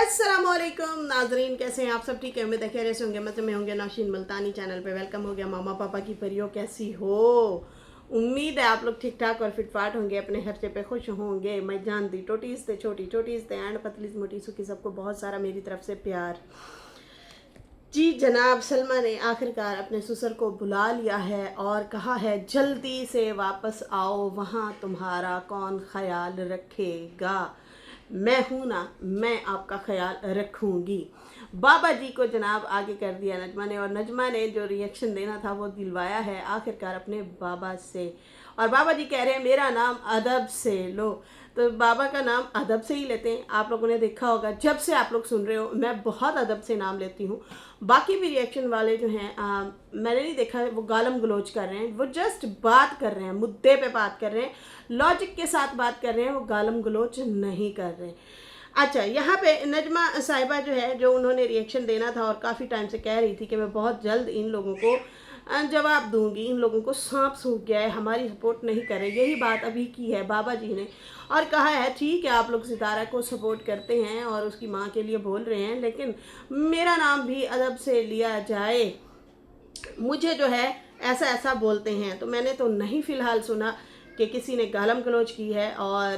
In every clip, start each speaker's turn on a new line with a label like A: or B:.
A: अस्सलामुअलैकुम नाजरीन, कैसे हैं आप सब? ठीक है, उम्मीद है खैरियत से होंगे। मतलब में होंगे। नौशीन मुल्तानी चैनल पे वेलकम हो गया। मामा पापा की परियों, कैसी हो? उम्मीद है आप लोग ठीक ठाक और फिट फाट होंगे, अपने खर्चे पे खुश होंगे। मैं जानती टोटीज थे, छोटी छोटीज थे एंड पतली मोटी सुखी, सबको बहुत सारा मेरी तरफ से प्यार। जी जनाब, सलमा ने आखिरकार अपने ससुर को बुला लिया है और कहा है जल्दी से वापस आओ, वहाँ तुम्हारा कौन ख्याल रखेगा। मैं हूं ना, मैं आपका ख्याल रखूंगी। बाबा जी को जनाब आगे कर दिया नजमा ने, और नजमा ने जो रिएक्शन देना था वो दिलवाया है आखिरकार अपने बाबा से। और बाबा जी कह रहे हैं मेरा नाम अदब से लो। तो बाबा का नाम अदब से ही लेते हैं। आप लोगों ने देखा होगा, जब से आप लोग सुन रहे हो मैं बहुत अदब से नाम लेती हूँ। बाकी भी रिएक्शन वाले जो हैं मैंने नहीं देखा वो गालम गलोच कर रहे हैं, वो जस्ट बात कर रहे हैं, मुद्दे पे बात कर रहे हैं, लॉजिक के साथ बात कर रहे हैं, वो गालम गलोच नहीं कर रहे। अच्छा, यहाँ पे नजमा साहिबा जो है, जो उन्होंने रिएक्शन देना था और काफ़ी टाइम से कह रही थी कि मैं बहुत जल्द इन लोगों को जवाब दूंगी, इन लोगों को सांप सूख गया है, हमारी सपोर्ट नहीं करे, यही बात अभी की है बाबा जी ने। और कहा है ठीक है आप लोग सितारा को सपोर्ट करते हैं और उसकी माँ के लिए बोल रहे हैं, लेकिन मेरा नाम भी अदब से लिया जाए। मुझे जो है ऐसा ऐसा बोलते हैं, तो मैंने तो नहीं फ़िलहाल सुना कि किसी ने गालम गलोच की है। और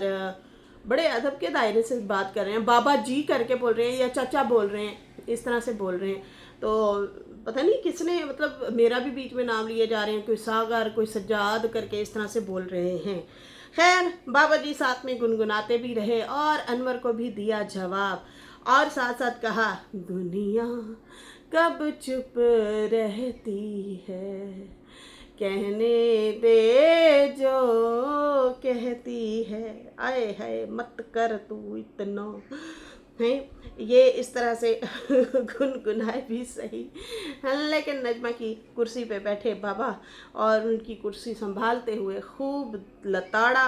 A: बड़े अदब के दायरे से बात कर रहे हैं, बाबा जी करके बोल रहे हैं या चाचा बोल रहे हैं, इस तरह से बोल रहे हैं। तो पता नहीं किसने, मतलब मेरा भी बीच में नाम लिए जा रहे हैं, कोई सागर कोई सज्जाद करके इस तरह से बोल रहे हैं। खैर, बाबा जी साथ में गुनगुनाते भी रहे और अनवर को भी दिया जवाब, और साथ साथ कहा दुनिया कब चुप रहती है, कहने दे जो कहती है, आए है मत कर तू इतना है। ये इस तरह से गुनगुनाए भी सही, लेकिन नजमा की कुर्सी पे बैठे बाबा और उनकी कुर्सी संभालते हुए खूब लताड़ा,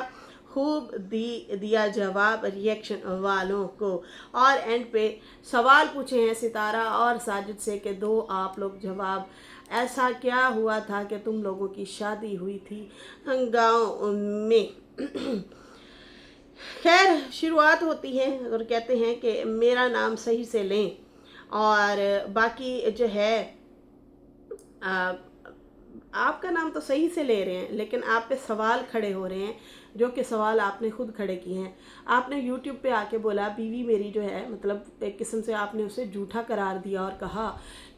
A: खूब दिया जवाब रिएक्शन वालों को। और एंड पे सवाल पूछे हैं सितारा और साजिद से कि दो आप लोग जवाब, ऐसा क्या हुआ था कि तुम लोगों की शादी हुई थी गाँव में। खैर, शुरुआत होती है और कहते हैं कि मेरा नाम सही से लें, और बाकी जो है आपका नाम तो सही से ले रहे हैं, लेकिन आप पे सवाल खड़े हो रहे हैं, जो कि सवाल आपने खुद खड़े किए हैं। आपने यूट्यूब पे आके बोला बीवी मेरी जो है, मतलब एक किस्म से आपने उसे झूठा करार दिया और कहा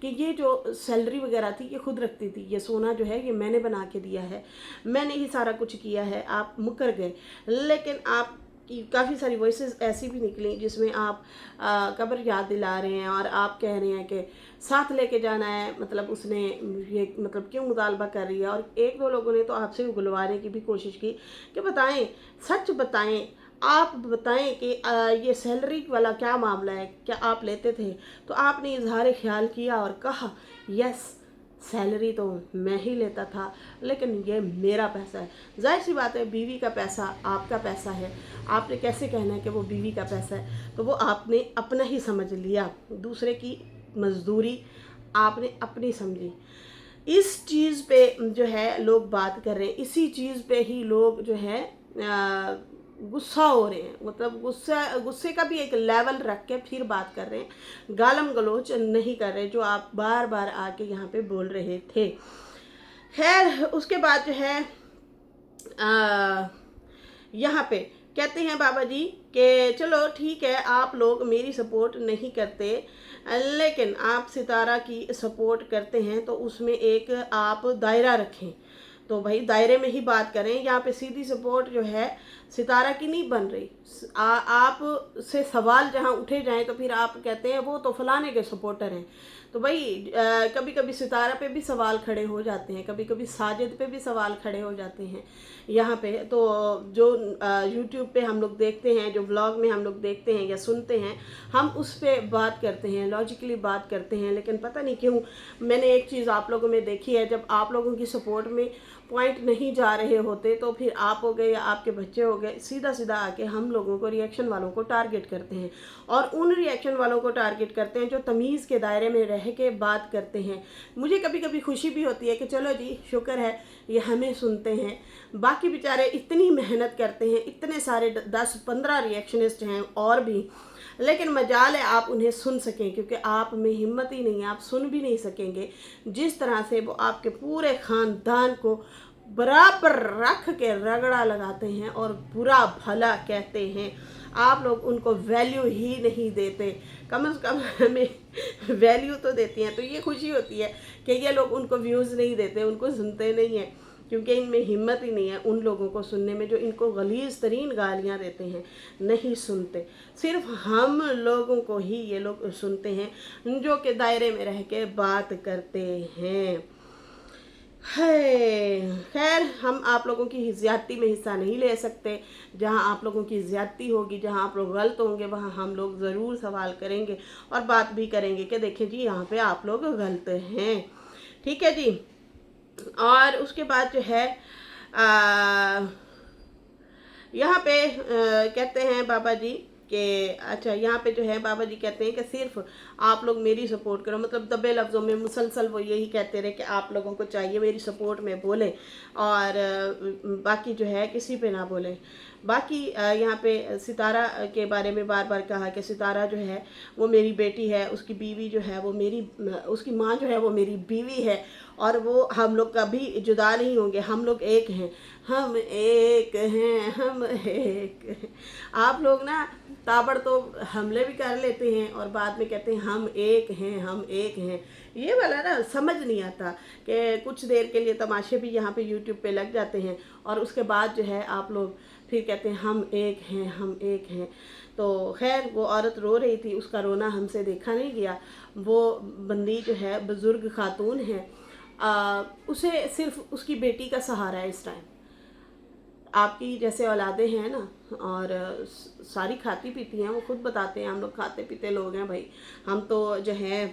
A: कि ये जो सैलरी वगैरह थी ये खुद रखती थी, ये सोना जो है ये मैंने बना के दिया है, मैंने ही सारा कुछ किया है। आप मुकर गए, लेकिन आप कि काफ़ी सारी वॉइसेस ऐसी भी निकली जिसमें आप कब्र याद दिला रहे हैं और आप कह रहे हैं कि साथ लेके जाना है, मतलब उसने ये मतलब क्यों मुतालबा कर रही है। और एक दो लोगों ने तो आपसे उगलवाने की भी कोशिश की कि बताएं, सच बताएं, आप बताएं कि ये सैलरी वाला क्या मामला है, क्या आप लेते थे? तो आपने इजहार ख्याल किया और कहा यस, सैलरी तो मैं ही लेता था, लेकिन ये मेरा पैसा है। जाहिर सी बात है, बीवी का पैसा आपका पैसा है, आपने कैसे कहना है कि वो बीवी का पैसा है? तो वो आपने अपना ही समझ लिया, दूसरे की मजदूरी आपने अपनी समझी। इस चीज़ पे जो है लोग बात कर रहे हैं, इसी चीज़ पे ही लोग जो है गुस्सा हो रहे हैं, मतलब गुस्से का भी एक लेवल रख के फिर बात कर रहे हैं, गालम गलोच नहीं कर रहे, जो आप बार बार आके यहाँ पे बोल रहे थे। खैर, उसके बाद जो है यहाँ पे कहते हैं बाबा जी कि चलो ठीक है आप लोग मेरी सपोर्ट नहीं करते, लेकिन आप सितारा की सपोर्ट करते हैं, तो उसमें एक आप दायरा रखें। तो भाई दायरे में ही बात करें, यहाँ पे सीधी सपोर्ट जो है सितारा की नहीं बन रही। आप से सवाल जहाँ उठे जाएं तो फिर आप कहते हैं वो तो फलाने के सपोर्टर हैं। तो भाई कभी कभी सितारा पे भी सवाल खड़े हो जाते हैं, कभी कभी साजिद पे भी सवाल खड़े हो जाते हैं यहाँ पे। तो जो यूट्यूब पे हम लोग देखते हैं, जो व्लॉग में हम लोग देखते हैं या सुनते हैं, हम उस पर बात करते हैं, लॉजिकली बात करते हैं। लेकिन पता नहीं क्यों मैंने एक चीज़ आप लोगों में देखी है, जब आप लोगों की सपोर्ट में पॉइंट नहीं जा रहे होते तो फिर आप हो गए या आपके बच्चे हो गए, सीधा सीधा आके हम लोगों को, रिएक्शन वालों को टारगेट करते हैं, और उन रिएक्शन वालों को टारगेट करते हैं जो तमीज़ के दायरे में रह के बात करते हैं। मुझे कभी कभी खुशी भी होती है कि चलो जी शुक्र है ये हमें सुनते हैं। बाकी बेचारे इतनी मेहनत करते हैं, इतने सारे 10-15 रिएक्शनिस्ट हैं और भी, लेकिन मजाल है आप उन्हें सुन सकें, क्योंकि आप में हिम्मत ही नहीं है, आप सुन भी नहीं सकेंगे। जिस तरह से वो आपके पूरे ख़ानदान को बराबर रख के रगड़ा लगाते हैं और बुरा भला कहते हैं, आप लोग उनको वैल्यू ही नहीं देते। कम से कम हमें वैल्यू तो देती हैं, तो ये खुशी होती है कि ये लोग उनको व्यूज़ नहीं देते, उनको सुनते नहीं हैं, क्योंकि इनमें हिम्मत ही नहीं है उन लोगों को सुनने में जो इनको गलीज़ तरीन गालियाँ देते हैं, नहीं सुनते। सिर्फ हम लोगों को ही ये लोग सुनते हैं जो कि दायरे में रह के बात करते हैं। है खैर, हम आप लोगों की ज़्यादती में हिस्सा नहीं ले सकते। जहाँ आप लोगों की ज़्यादती होगी, जहाँ आप लोग गलत होंगे, वहाँ हम लोग ज़रूर सवाल करेंगे और बात भी करेंगे कि देखिए जी यहाँ पे आप लोग गलत हैं। ठीक है जी। और उसके बाद जो है यहाँ पे कहते हैं बाबा जी कि अच्छा, यहाँ पे जो है बाबा जी कहते हैं कि सिर्फ आप लोग मेरी सपोर्ट करो, मतलब दबे लफ्ज़ों में मुसलसल वो यही कहते रहे कि आप लोगों को चाहिए मेरी सपोर्ट में बोलें और बाकी जो है किसी पे ना बोलें। बाकी यहाँ पे सितारा के बारे में बार बार कहा कि सितारा जो है वो मेरी बेटी है, उसकी बीवी जो है वो मेरी, उसकी माँ जो है वो मेरी बीवी है और वो हम लोग कभी जुदा नहीं होंगे, हम लोग एक हैं, हम एक हैं, हम एक हैं। आप लोग ना ताबड़ तो हमले भी कर लेते हैं और बाद में कहते हैं हम एक हैं, हम एक हैं। ये वाला ना समझ नहीं आता कि कुछ देर के लिए तमाशे भी यहाँ पे यूट्यूब पे लग जाते हैं और उसके बाद जो है आप लोग फिर कहते हैं हम एक हैं, हम एक हैं। तो खैर, वो औरत रो रही थी, उसका रोना हमसे देखा नहीं गया। वो बंदी जो है बुज़ुर्ग खातून है, उसे सिर्फ उसकी बेटी का सहारा है इस टाइम। आपकी जैसे औलादे हैं ना, और सारी खाती पीती हैं, वो खुद बताते हैं हम लोग खाते पीते लोग हैं भाई, हम तो जो है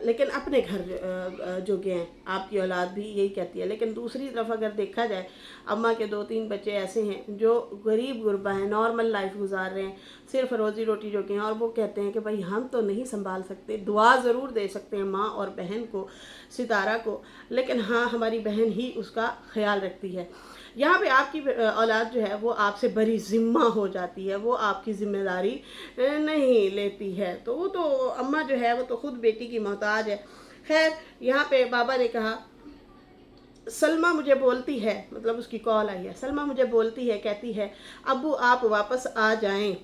A: लेकिन अपने घर जो गए हैं, आपकी औलाद भी यही कहती है। लेकिन दूसरी तरफ अगर देखा जाए, अम्मा के 2-3 बच्चे ऐसे हैं जो गरीब गुरबा हैं, नॉर्मल लाइफ गुजार रहे हैं, सिर्फ रोज़ी रोटी जो के हैं, और वो कहते हैं कि भाई हम तो नहीं संभाल सकते, दुआ ज़रूर दे सकते हैं माँ और बहन को, सितारा को, लेकिन हाँ हमारी बहन ही उसका ख्याल रखती है। यहाँ पे आपकी औलाद जो है वो आपसे बड़ी ज़िम्मा हो जाती है, वो आपकी ज़िम्मेदारी नहीं लेती है। तो वो तो अम्मा जो है वो तो खुद बेटी की मोहताज है। खैर, यहाँ पे बाबा ने कहा सलमा मुझे बोलती है, मतलब उसकी कॉल आई है, सलमा मुझे बोलती है, कहती है अब्बू आप वापस आ जाएं,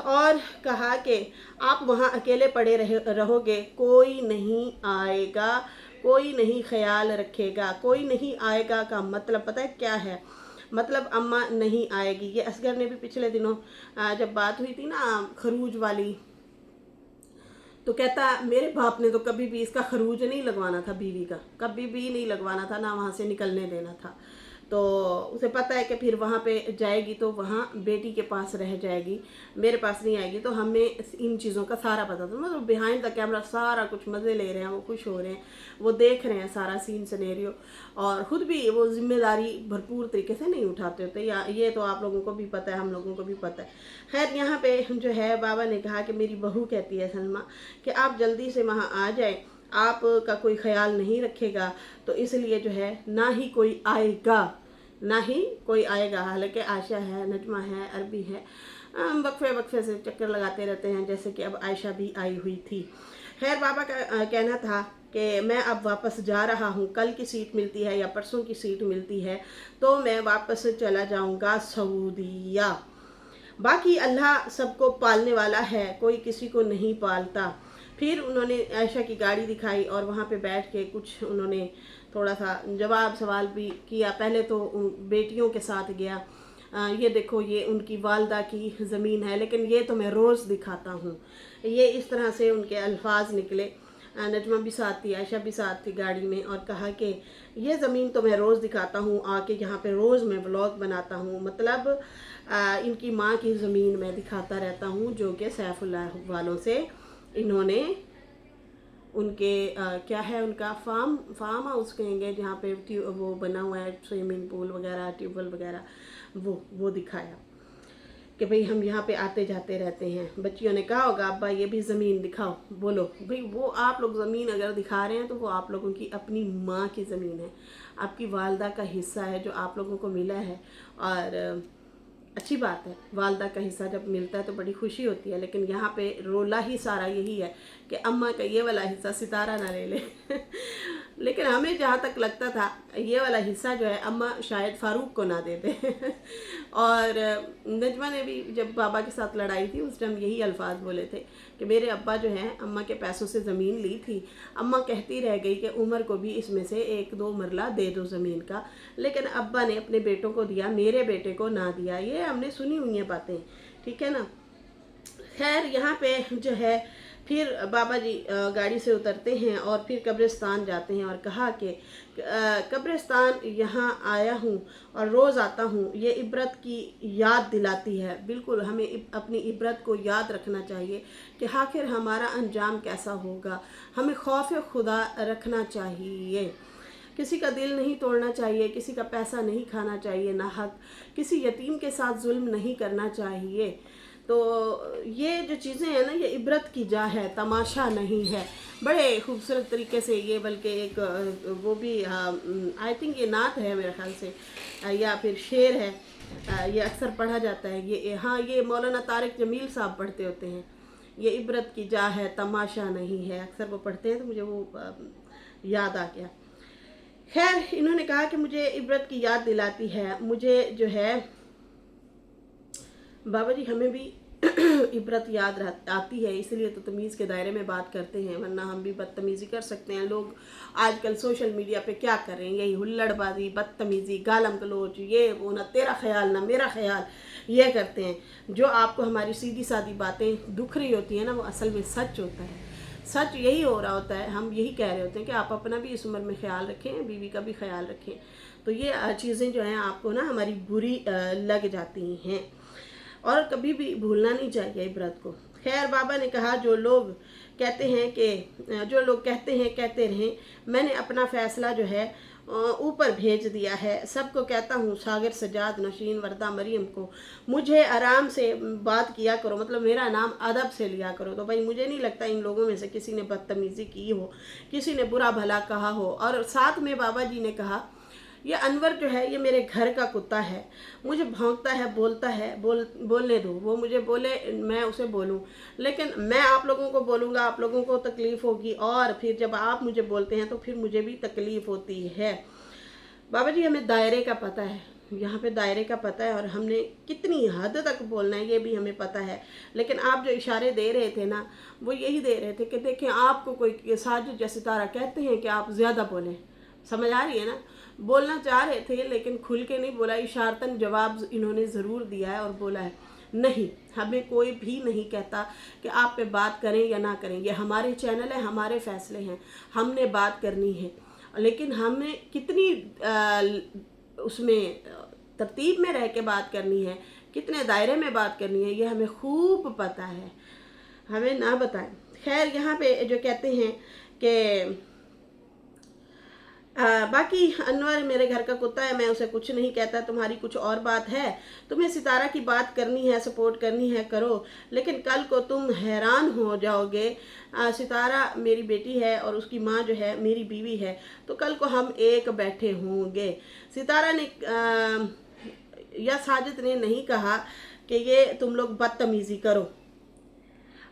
A: और कहा कि आप वहाँ अकेले पड़े रहोगे, कोई नहीं आएगा, कोई नहीं ख्याल रखेगा। कोई नहीं आएगा का मतलब पता है क्या है? मतलब अम्मा नहीं आएगी। ये असगर ने भी पिछले दिनों जब बात हुई थी ना खरूज वाली, तो कहता मेरे बाप ने तो कभी भी इसका खरूज नहीं लगवाना था, बीवी का कभी भी नहीं लगवाना था, ना वहाँ से निकलने देना था। तो उसे पता है कि फिर वहाँ पे जाएगी तो वहाँ बेटी के पास रह जाएगी, मेरे पास नहीं आएगी। तो हमें इन चीज़ों का सारा पता था, मतलब बिहाइंड द कैमरा सारा कुछ मज़े ले रहे हैं, वो खुश हो रहे हैं, वो देख रहे हैं सारा सीन सिनेरियो, और ख़ुद भी वो जिम्मेदारी भरपूर तरीके से नहीं उठाते होते। या ये तो आप लोगों को भी पता है, हम लोगों को भी पता है। खैर, यहाँ पे जो है बाबा ने कहा कि मेरी बहू कहती है सलमा कि आप जल्दी से वहाँ आ जाए, आपका कोई ख्याल नहीं रखेगा, तो इसलिए जो है ना ही कोई आएगा, ना ही कोई आएगा। हालांकि आयशा है, नजमा है, अरबी है, वक्फे वक्फे से चक्कर लगाते रहते हैं, जैसे कि अब आयशा भी आई हुई थी। खैर, बाबा का कहना था कि मैं अब वापस जा रहा हूँ, कल की सीट मिलती है या परसों की सीट मिलती है तो मैं वापस चला जाऊँगा सऊदीया। बाकी अल्लाह सबको पालने वाला है, कोई किसी को नहीं पालता। फिर उन्होंने आयशा की गाड़ी दिखाई और वहाँ पे बैठ के कुछ उन्होंने थोड़ा सा जवाब सवाल भी किया। पहले तो बेटियों के साथ गया, ये देखो ये उनकी वालदा की ज़मीन है, लेकिन ये तो मैं रोज़ दिखाता हूँ, ये इस तरह से उनके अल्फाज निकले। नजमा भी साथ थी, आयशा भी साथ थी गाड़ी में, और कहा कि ये ज़मीन तो मैं रोज़ दिखाता हूँ, आके यहाँ पे रोज़ मैं व्लॉग बनाता हूँ, मतलब इनकी माँ की ज़मीन मैं दिखाता रहता हूँ, जो कि सैफुल्लाह वालों से इन्होंने उनके क्या है उनका फार्म हाउस कहेंगे, जहाँ पे वो बना हुआ है स्विमिंग पूल वगैरह, ट्यूबवेल वगैरह, वो दिखाया कि भाई हम यहाँ पे आते जाते रहते हैं। बच्चियों ने कहा होगा अब्बा ये भी ज़मीन दिखाओ, बोलो भाई वो आप लोग ज़मीन अगर दिखा रहे हैं तो वो आप लोगों की अपनी माँ की ज़मीन है, आपकी वालदा का हिस्सा है जो आप लोगों को मिला है। और अच्छी बात है, वालदा का हिस्सा जब मिलता है तो बड़ी खुशी होती है, लेकिन यहाँ पे रोला ही सारा यही है कि अम्मा का ये वाला हिस्सा सितारा ना ले ले। लेकिन हमें जहाँ तक लगता था ये वाला हिस्सा जो है अम्मा शायद फ़ारूक को ना दे दे। और नजमा ने भी जब बाबा के साथ लड़ाई थी उस टाइम यही अल्फाज बोले थे कि मेरे अब्बा जो हैं अम्मा के पैसों से ज़मीन ली थी, अम्मा कहती रह गई कि उमर को भी इसमें से 1-2 मरला दे दो ज़मीन का, लेकिन अब्बा ने अपने बेटों को दिया, मेरे बेटे को ना दिया। ये हमने सुनी हुई हैं बातें, ठीक है ना। खैर यहाँ पे जो है फिर बाबा जी गाड़ी से उतरते हैं और फिर कब्रिस्तान जाते हैं और कहा कि कब्रिस्तान यहाँ आया हूँ और रोज़ आता हूँ, ये इबरत की याद दिलाती है। बिल्कुल हमें अपनी इबरत को याद रखना चाहिए कि आखिर हमारा अंजाम कैसा होगा। हमें खौफ खुदा रखना चाहिए, किसी का दिल नहीं तोड़ना चाहिए, किसी का पैसा नहीं खाना चाहिए ना हक, किसी यतीम के साथ जुल्म नहीं करना चाहिए। तो ये जो चीज़ें हैं ना, ये इबरत की जा है, तमाशा नहीं है। बड़े खूबसूरत तरीके से ये, बल्कि एक वो भी आई थिंक ये नात है मेरे ख्याल से, या फिर शेर है, ये अक्सर पढ़ा जाता है। ये हाँ, ये मौलाना तारिक जमील साहब पढ़ते होते हैं, ये इबरत की जा है, तमाशा नहीं है। अक्सर वो पढ़ते हैं तो मुझे वो याद आ गया। खैर इन्होंने कहा कि मुझे इबरत की याद दिलाती है, मुझे जो है बाबा जी हमें भी इबरत याद आती है, इसलिए तो तमीज़ के दायरे में बात करते हैं, वरना हम भी बदतमीज़ी कर सकते हैं। लोग आजकल सोशल मीडिया पे क्या कर रहे हैं, यही हुल्लड़बाजी, बदतमीज़ी, गालम गलोच, ये वो, ना तेरा ख्याल ना मेरा ख्याल, ये करते हैं। जो आपको हमारी सीधी सादी बातें दुख रही होती हैं ना, वो असल में सच होता है। सच यही हो रहा होता है। हम यही कह रहे होते हैं कि आप अपना भी इस उम्र में ख्याल रखें, बीवी का भी ख्याल रखें। तो ये चीज़ें जो हैं आपको ना हमारी बुरी लग जाती हैं और कभी भी भूलना नहीं चाहिए इबरत को। खैर बाबा ने कहा जो लोग कहते हैं कहते रहें, मैंने अपना फ़ैसला जो है ऊपर भेज दिया है। सबको कहता हूँ, सागर, सजाद, नशीन, वर्दा, मरियम को, मुझे आराम से बात किया करो, मतलब मेरा नाम अदब से लिया करो। तो भाई मुझे नहीं लगता इन लोगों में से किसी ने बदतमीज़ी की हो, किसी ने बुरा भला कहा हो। और साथ में बाबा जी ने कहा ये अनवर जो है ये मेरे घर का कुत्ता है, मुझे भौंकता है, बोलता है, बोलने दो, वो मुझे बोले, मैं उसे बोलूं, लेकिन मैं आप लोगों को बोलूँगा, आप लोगों को तकलीफ़ होगी, और फिर जब आप मुझे बोलते हैं तो फिर मुझे भी तकलीफ़ होती है। बाबा जी हमें दायरे का पता है, यहाँ पे दायरे का पता है, और हमने कितनी हद तक बोलना है ये भी हमें पता है। लेकिन आप जो इशारे दे रहे थे ना, वो यही दे रहे थे कि देखें आपको कोई साजिद या सितारा कहते हैं कि आप ज़्यादा बोलें। समझ आ रही है ना, बोलना चाह रहे थे लेकिन खुल के नहीं बोला, इशारतन जवाब इन्होंने ज़रूर दिया है और बोला है नहीं, हमें कोई भी नहीं कहता कि आप पे बात करें या ना करें, ये हमारे चैनल है, हमारे फैसले हैं, हमने बात करनी है। लेकिन हमें कितनी उसमें तरतीब में रह के बात करनी है, कितने दायरे में बात करनी है, ये हमें खूब पता है, हमें ना बताएं। खैर यहाँ पे जो कहते हैं कि बाकी अनवर मेरे घर का कुत्ता है, मैं उसे कुछ नहीं कहता, तुम्हारी कुछ और बात है, तुम्हें सितारा की बात करनी है, सपोर्ट करनी है, करो, लेकिन कल को तुम हैरान हो जाओगे। सितारा मेरी बेटी है और उसकी माँ जो है मेरी बीवी है, तो कल को हम एक बैठे होंगे। सितारा ने या साजिद ने नहीं कहा कि ये तुम लोग बदतमीज़ी करो।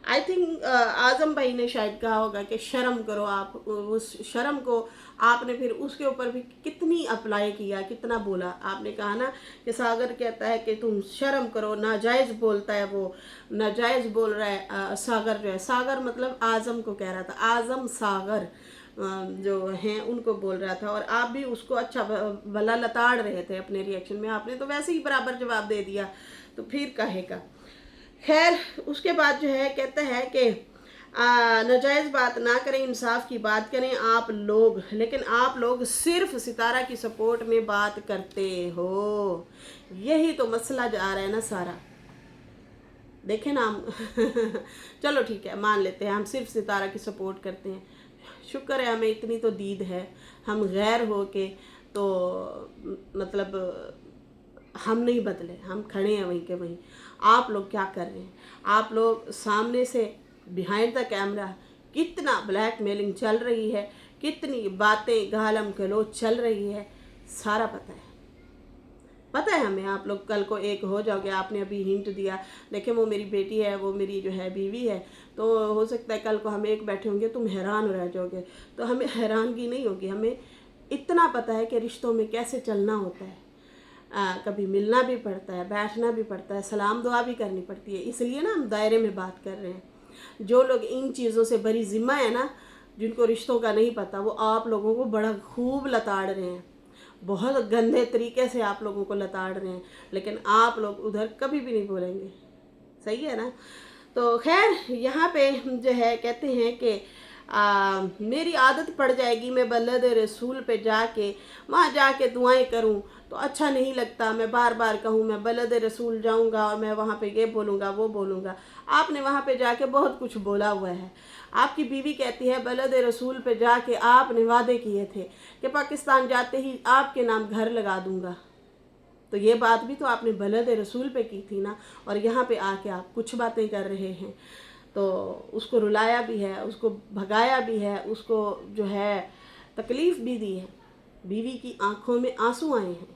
A: आई थिंक आज़म भाई ने शायद कहा होगा कि शर्म करो आप। उस शर्म को आपने फिर उसके ऊपर भी कितनी अप्लाई किया, कितना बोला। आपने कहा ना कि सागर कहता है कि तुम शर्म करो, नाजायज़ बोलता है, वो नाजायज़ बोल रहा है सागर जो है, सागर मतलब आज़म को कह रहा था, आज़म सागर जो हैं उनको बोल रहा था, और आप भी उसको अच्छा भला लताड़ रहे थे अपने रिएक्शन में। आपने तो वैसे ही बराबर जवाब दे दिया, तो फिर कहेगा। खैर उसके बाद जो है कहता है कि नाजायज़ बात ना करें, इंसाफ की बात करें आप लोग, लेकिन आप लोग सिर्फ सितारा की सपोर्ट में बात करते हो। यही तो मसला जा रहा है ना सारा। देखें ना हम चलो ठीक है, मान लेते हैं हम सिर्फ सितारा की सपोर्ट करते हैं, शुक्र है हमें इतनी तो दीद है, हम गैर हो के तो मतलब हम नहीं बदले, हम खड़े हैं वहीं के वहीं। आप लोग क्या कर रहे हैं? आप लोग सामने से बिहाइंड द कैमरा कितना ब्लैकमेलिंग चल रही है, कितनी बातें गालम गलोच चल रही है, सारा पता है। पता है हमें आप लोग कल को एक हो जाओगे। आपने अभी हिंट दिया, देखिए वो मेरी बेटी है, वो मेरी जो है बीवी है, तो हो सकता है कल को हम एक बैठे होंगे, तुम हैरान रह जाओगे। तो हमें हैरानगी नहीं होगी, हमें इतना पता है कि रिश्तों में कैसे चलना होता है। कभी मिलना भी पड़ता है, बैठना भी पड़ता है, सलाम दुआ भी करनी पड़ती है। इसलिए ना हम दायरे में बात कर रहे हैं। जो लोग इन चीज़ों से बड़ी जिम्मा है ना, जिनको रिश्तों का नहीं पता, वो आप लोगों को बड़ा खूब लताड़ रहे हैं, बहुत गंदे तरीके से आप लोगों को लताड़ रहे हैं, लेकिन आप लोग उधर कभी भी नहीं बोलेंगे। सही है ना। तो खैर यहाँ पे जो है कहते हैं कि मेरी आदत पड़ जाएगी, मैं बलद रसूल पे जाके वहाँ जाके दुआएं करूँ तो अच्छा नहीं लगता। मैं बार बार कहूँ मैं बलद रसूल जाऊँगा और मैं वहाँ पे ये बोलूँगा वो बोलूँगा। आपने वहाँ पे जाके बहुत कुछ बोला हुआ है। आपकी बीवी कहती है बलद रसूल पे जाके आपने वादे किए थे कि पाकिस्तान जाते ही आपके नाम घर लगा दूँगा। तो ये बात भी तो आपने बलद रसूल पे की थी ना, और यहाँ पे आके आप कुछ बातें कर रहे हैं। तो उसको रुलाया भी है, उसको भगाया भी है, उसको जो है तकलीफ़ भी दी है। बीवी की आंखों में आंसू आए हैं,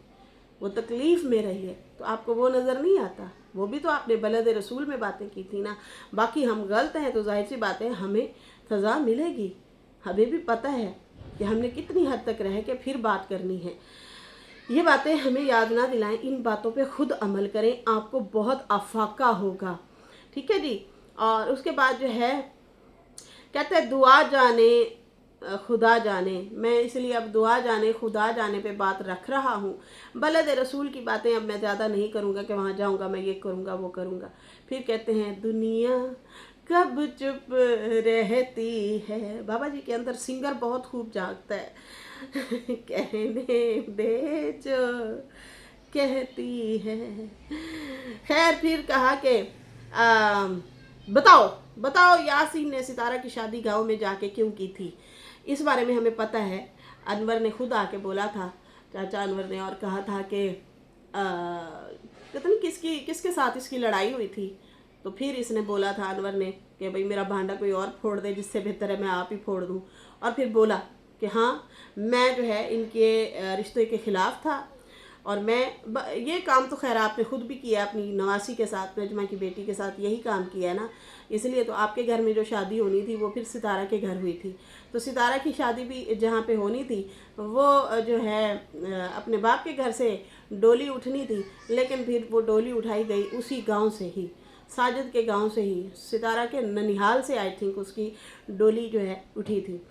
A: वो तकलीफ़ में रही है, तो आपको वो नज़र नहीं आता। वो भी तो आपने बलद रसूल में बातें की थी ना। बाकी हम गलत हैं तो जाहिर सी बात है हमें सज़ा मिलेगी। हमें भी पता है कि हमने कितनी हद तक रह के फिर बात करनी है। ये बातें हमें याद ना दिलाएं, इन बातों पे खुद अमल करें, आपको बहुत अफाका होगा। ठीक है जी। और उसके बाद जो है कहते हैं दुआ जाने खुदा जाने। मैं इसलिए अब दुआ जाने खुदा जाने पे बात रख रहा हूँ। बलद रसूल की बातें अब मैं ज़्यादा नहीं करूँगा कि वहाँ जाऊँगा मैं ये करूँगा वो करूँगा। फिर कहते हैं दुनिया कब चुप रहती है। बाबा जी के अंदर सिंगर बहुत खूब जागता है। कहने दे जो कहती है। खैर फिर कहा कि बताओ बताओ यासीन ने सितारा की शादी गांव में जाके क्यों की थी। इस बारे में हमें पता है। अनवर ने खुद आके बोला था, चाचा अनवर ने, और कहा था कि पता नहीं किसके साथ इसकी लड़ाई हुई थी। तो फिर इसने बोला था अनवर ने कि भाई मेरा भांडा कोई और फोड़ दे, जिससे बेहतर है मैं आप ही फोड़ दूँ। और फिर बोला कि हाँ मैं जो है इनके रिश्ते के ख़िलाफ़ था, और मैं ये काम तो खैर आपने खुद भी किया अपनी नवासी के साथ, नजमा की बेटी के साथ यही काम किया है ना। इसलिए तो आपके घर में जो शादी होनी थी वो फिर सितारा के घर हुई थी। तो सितारा की शादी भी जहाँ पे होनी थी वो जो है अपने बाप के घर से डोली उठनी थी, लेकिन फिर वो डोली उठाई गई उसी गांव से ही, साजिद के गांव से ही, सितारा के ननिहाल से आई थिंक उसकी डोली जो है उठी थी।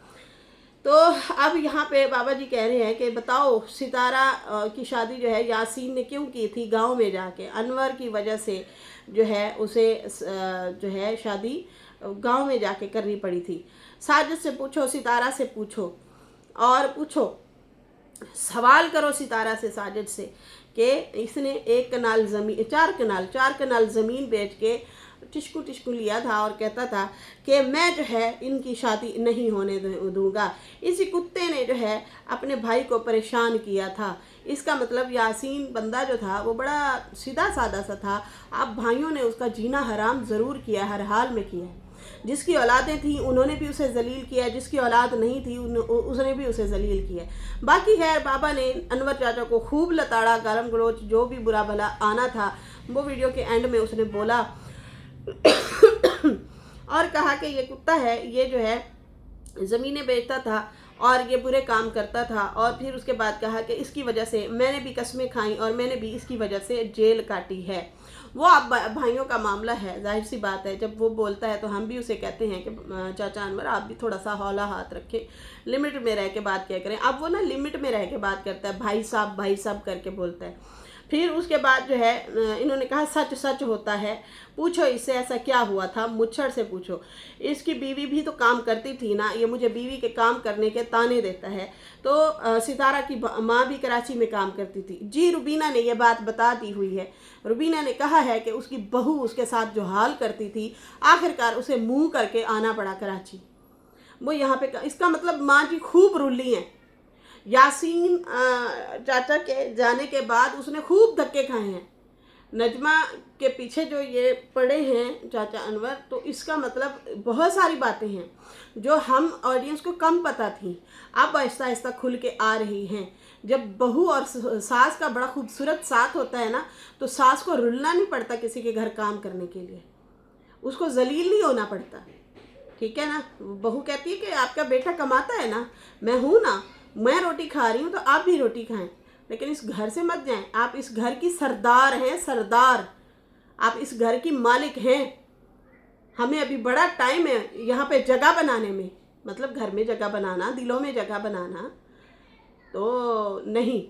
A: तो अब यहाँ पे बाबा जी कह रहे हैं कि बताओ सितारा की शादी जो है यासीन ने क्यों की थी गांव में जाके। अनवर की वजह से जो है उसे जो है शादी गांव में जाके करनी पड़ी थी। साजिद से पूछो, सितारा से पूछो, और पूछो सवाल करो सितारा से, साजिद से, कि इसने 1 कनाल ज़मीन 4 कनाल ज़मीन बेच के टिश्कू लिया था और कहता था कि मैं जो है इनकी शादी नहीं होने दूंगा। इसी कुत्ते ने जो है अपने भाई को परेशान किया था। इसका मतलब यासीन बंदा जो था वो बड़ा सीधा सादा सा था। आप भाइयों ने उसका जीना हराम ज़रूर किया, हर हाल में किया। जिसकी औलादें थी उन्होंने भी उसे जलील किया, जिसकी औलाद नहीं थी उसने भी उसे जलील किया। बाकी खैर बाबा ने अनवर चाचा को खूब लताड़ा, गालम गलोच, जो भी बुरा भला आना था वो वीडियो के एंड में उसने बोला और कहा कि ये कुत्ता है, ये जो है ज़मीनें बेचता था और ये बुरे काम करता था। और फिर उसके बाद कहा कि इसकी वजह से मैंने भी कस्में खाई और मैंने भी इसकी वजह से जेल काटी है। वो आप भाइयों का मामला है, जाहिर सी बात है। जब वो बोलता है तो हम भी उसे कहते हैं कि चाचा अनवर आप भी थोड़ा सा हौला हाथ रखें, लिमिट में रह के बात किया करें। अब वो ना लिमिट में रह के बात करता है, भाई साहब करके बोलता है। फिर उसके बाद जो है इन्होंने कहा सच सच होता है, पूछो इससे ऐसा क्या हुआ था, मुच्छर से पूछो। इसकी बीवी भी तो काम करती थी ना, ये मुझे बीवी के काम करने के ताने देता है। तो सितारा की माँ भी कराची में काम करती थी। जी रुबीना ने यह बात बता दी हुई है। रुबीना ने कहा है कि उसकी बहू उसके साथ जो हाल करती थी, आखिरकार उसे मुँह करके आना पड़ा कराची। वो यहाँ पे, इसका मतलब माँ जी खूब रुली हैं। यासीन चाचा के जाने के बाद उसने खूब धक्के खाए हैं। नजमा के पीछे जो ये पड़े हैं चाचा अनवर, तो इसका मतलब बहुत सारी बातें हैं जो हम ऑडियंस को कम पता थी, अब आहिस्ता आहिस्ता खुल के आ रही हैं। जब बहू और सास का बड़ा खूबसूरत साथ होता है ना, तो सास को रुलना नहीं पड़ता किसी के घर काम करने के लिए, उसको जलील नहीं होना पड़ता, ठीक है ना। बहू कहती है कि आपका बेटा कमाता है ना, मैं हूँ ना, मैं रोटी खा रही हूँ तो आप भी रोटी खाएं, लेकिन इस घर से मत जाएं। आप इस घर की सरदार हैं, सरदार, आप इस घर की मालिक हैं। हमें अभी बड़ा टाइम है यहाँ पे जगह बनाने में, मतलब घर में जगह बनाना, दिलों में जगह बनाना तो नहीं।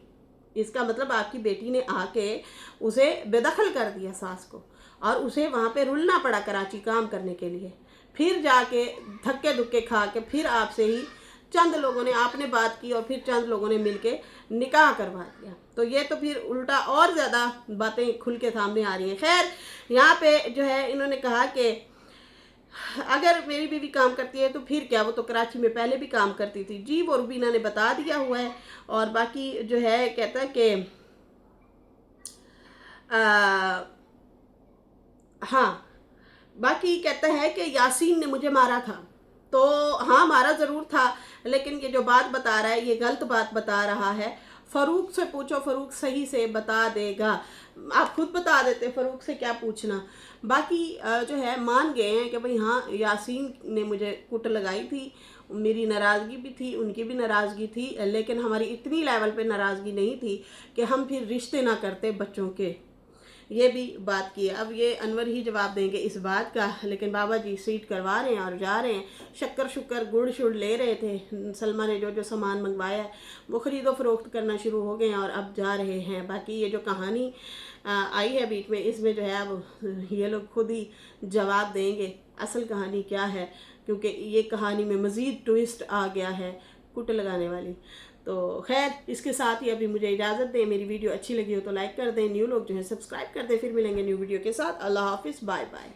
A: इसका मतलब आपकी बेटी ने आके उसे बेदखल कर दिया सास को, और उसे वहाँ पे रुलना पड़ा कराची काम करने के लिए। फिर जाके धक्के धुक्के खा के फिर आपसे ही चंद लोगों ने, आपने बात की और फिर चंद लोगों ने मिलके निकाह करवा दिया। तो ये तो फिर उल्टा और ज़्यादा बातें खुल के सामने आ रही हैं। खैर, यहाँ पे जो है इन्होंने कहा कि अगर मेरी बीवी काम करती है तो फिर क्या, वो तो कराची में पहले भी काम करती थी। जी, वो रुबीना ने बता दिया हुआ है। और बाकी जो है कहता है कि हाँ, बाकी कहता है कि यासीन ने मुझे मारा था। तो हाँ, मारा ज़रूर था, लेकिन ये जो बात बता रहा है ये गलत बात बता रहा है। फ़रूक से पूछो, फ़रूक सही से बता देगा। आप खुद बता देते, फ़रूक से क्या पूछना। बाकी जो है मान गए हैं कि भाई हाँ, यासीन ने मुझे कुट लगाई थी, मेरी नाराज़गी भी थी, उनकी भी नाराज़गी थी, लेकिन हमारी इतनी लेवल पे नाराज़गी नहीं थी कि हम फिर रिश्ते ना करते बच्चों के। ये भी बात की है। अब ये अनवर ही जवाब देंगे इस बात का, लेकिन बाबा जी सीट करवा रहे हैं और जा रहे हैं। शक्कर शुक्कर गुड़ शुड़ ले रहे थे, सलमा ने जो जो सामान मंगवाया है वो ख़रीदो फरोख्त करना शुरू हो गए हैं और अब जा रहे हैं। बाकी ये जो कहानी आई है बीच में, इसमें जो है अब ये लोग खुद ही जवाब देंगे असल कहानी क्या है, क्योंकि ये कहानी में मज़ीद ट्विस्ट आ गया है कुट लगाने वाली। तो खैर, इसके साथ ही अभी मुझे इजाज़त दें। मेरी वीडियो अच्छी लगी हो तो लाइक कर दें, न्यू लोग जो है सब्सक्राइब कर दें। फिर मिलेंगे न्यू वीडियो के साथ। अल्लाह हाफिज़, बाय बाय।